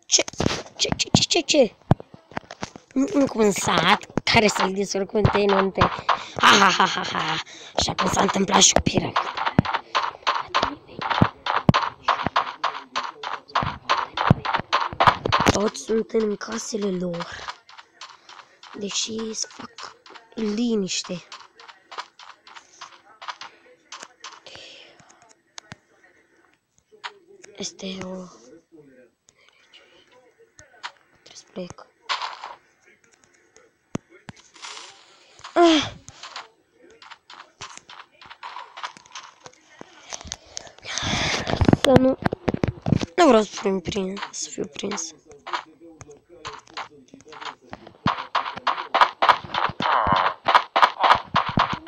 Ce? Încă un sat care să-l distrug conținute. Ha. Așa cum s-a întâmplat și cu piramida. Toți sunt în casele lor. Deși să fac liniște. Este o... Trebuie să plec. Să nu... Nu vreau să fiu prins.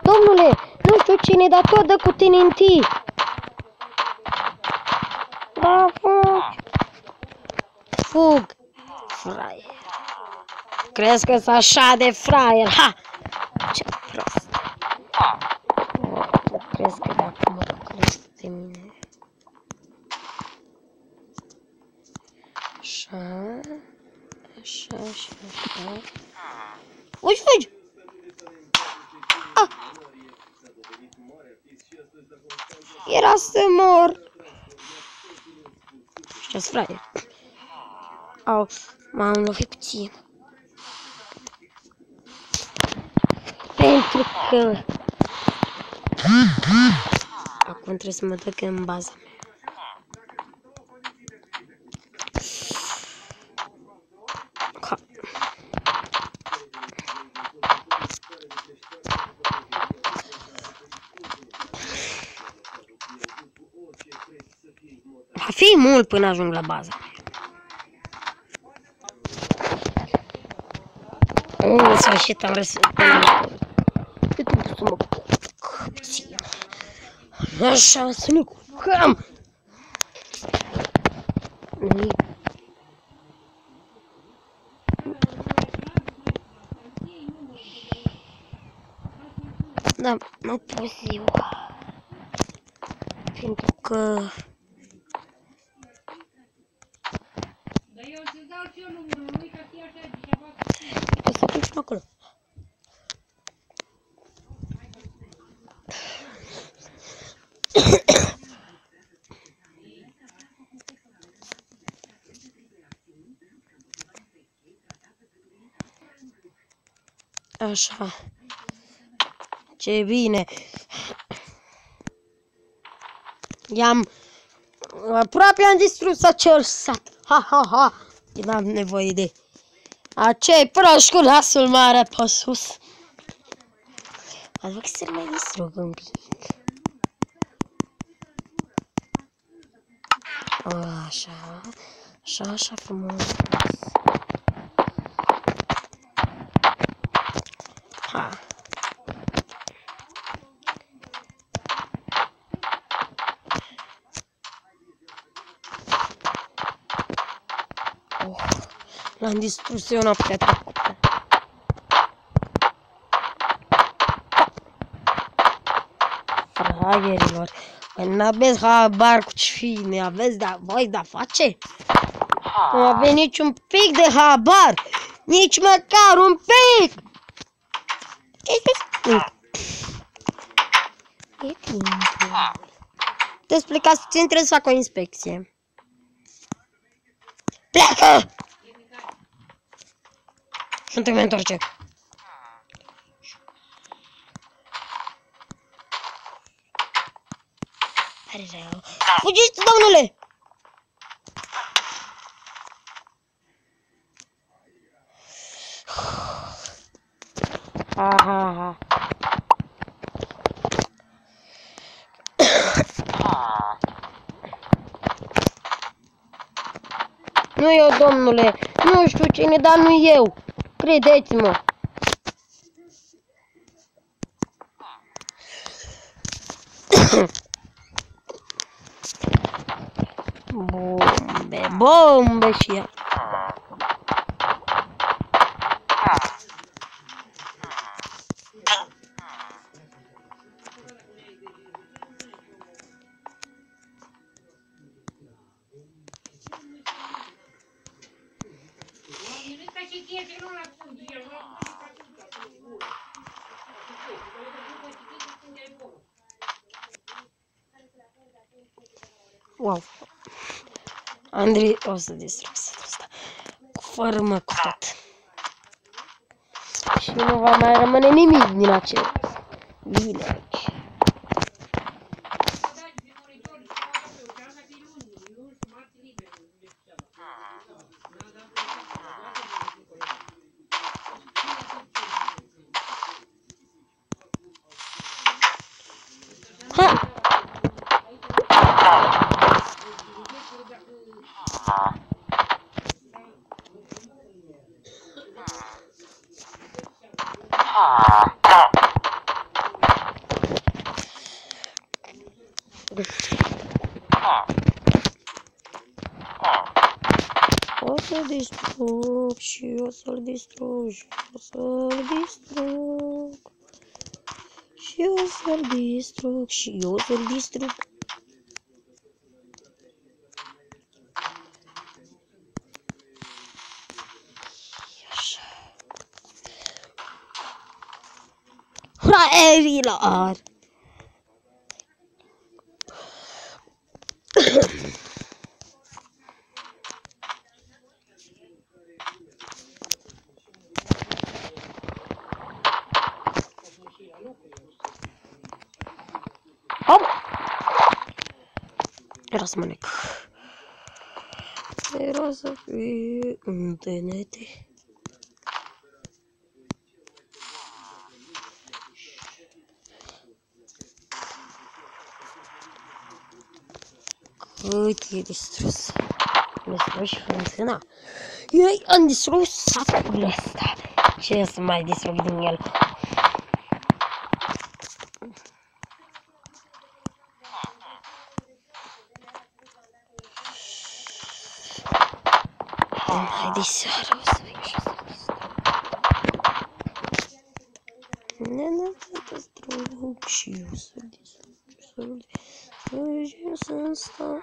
Domnule, nu știu cine, dar tot dă cu TNT. Da, fug. Fraier. Crezi că-s așa de fraier? Ha! Ce prost. Crezi că dacă mă crezi de mine. Așa. Fugi! Era să mor. Ce-s fraier? Au, m-am lovit puțin. Pentru că... Acum trebuie să mă duc în baza mea. Va fi mult până ajung la baza mea. În sfârșit am răsărit. Eu trebuie să mă culc puțin. Așa, să ne culcăm. Da, nu pot eu. Pentru că... O să duci acolo. Așa. Ce bine. Aproape am distrus acel sat. Ha. N-am nevoie de acei proști cu nasul mare pe sus. Aduc să-l mai distrug un pic. Așa frumos. Ha. L-am distrus eu noaptea trecută. Fraierilor, n-aveți habar cu cine aveți voi de-a face? Nu aveți niciun pic de habar, nici măcar un pic! E timpul. Te explicați puțin, trebuie să fac o inspecție. Pleacă! Și nu te mai întoarce. Pare rău. Fugiți, domnule! Ha. Nu eu, domnule, nu știu cine, dar nu eu. Credeți-mă. Bombe și ea. Wow. Andrei o să distrug setul ăsta. Fără cu tot. Și nu va mai rămâne nimic din acel village. Ha! O să distrug și o să-l distrug și o să-l distrug și o să-l distrug și o să-l distrug. Fraierilor! Hop! Era să mănânc. Era să fie în TNT. Cât e distrus. Distrus și fântâna. Eu am distrus satul ăsta. Ce să mai distrug din el? Mai de seară o să vin și o să distrug. Nena să distrug și eu să distrug. Și eu să stau.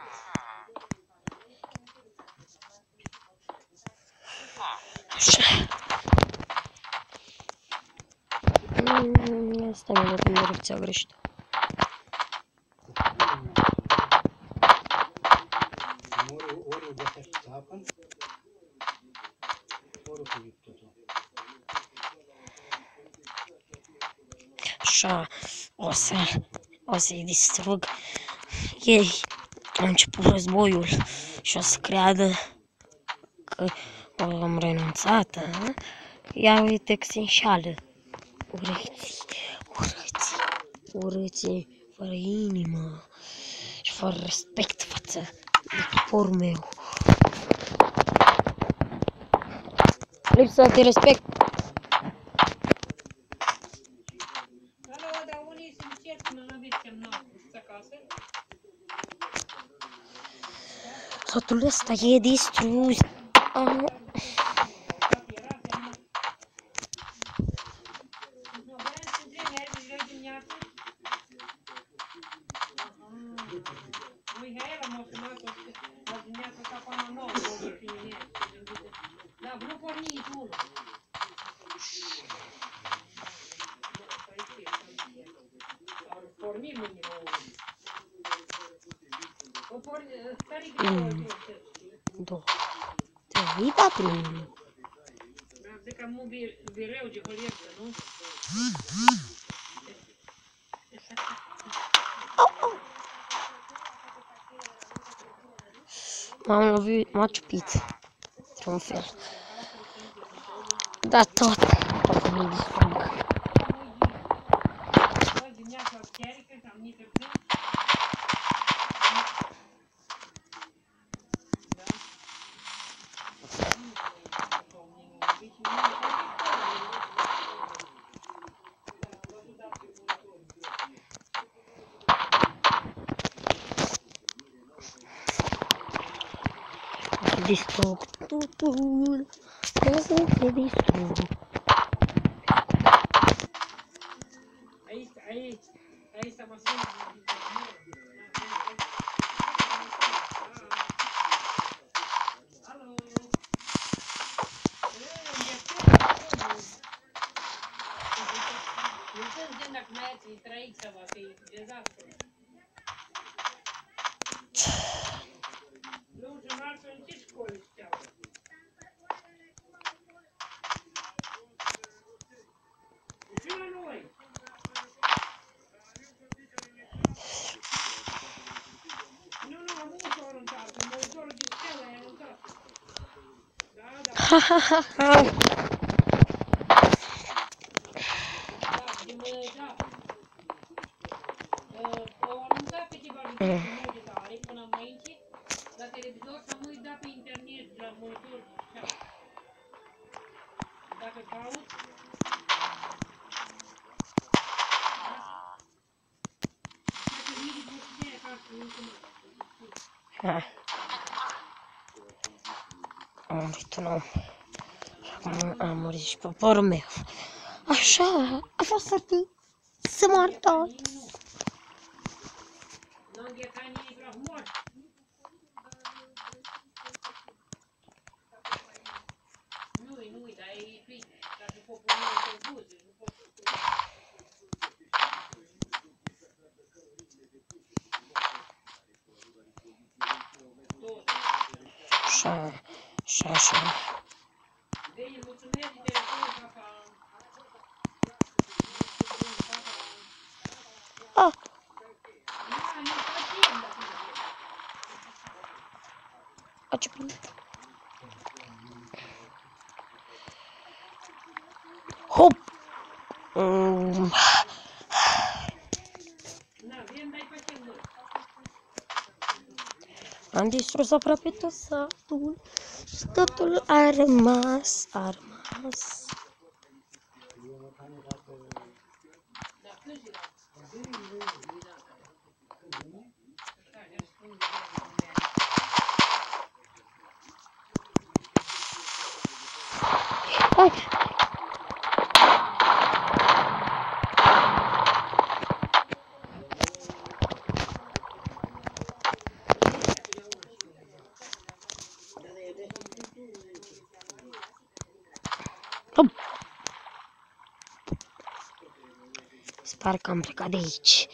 Așa. Asta mi-a dat în direcția greșită. Așa, o să-i distrug. Ei au început războiul și o să creadă că am renunțat. Ia uite că se înșală. Urâții, fără inimă și fără respect față de poporul meu. Lipsa de respect. Alo, dar unii sunt cerți, nu aveți semnal acasă? Satul ăsta e distrus. Două, trei, patru. M-am lovit, m-a ciupit. Într-un fel. Dar tot o să mi distrug. Distrug totul. O să te distrug. Ahí está más bien. Alo. E 3x va fi dezastru. Nu, și altfel în ce școli știau? Și la noi. Nu, am ușor în casă, monitorul de stelă e în casă. Da. Ha ha ha ha. Da. Au anunțat câteva lucruri militare până înainte, la televizor și am uitat pe internet, la monitor și așa. Dacă caut, dacă vii de bucine acasă, nu se mai. A murit un om. A murit și poporul meu. Așa, a fost să moară tot. Nu îngheța nimic la humor. Nu-i, dar e fric. Dacă poporul meu se buze, nu pot să spun. Așa. Bine, mulțumesc de telefon, papa. Ah, Nu facem, dacă nu a ce bine. Hop! avem, dar facem noi. Am distrus aproape tot satul și totul a rămas. Da, câți Hai! Hop! Sper că am plecat de aici.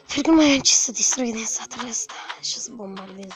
Cred că nu mai am ce să distrug din satul ăsta și să bombardez.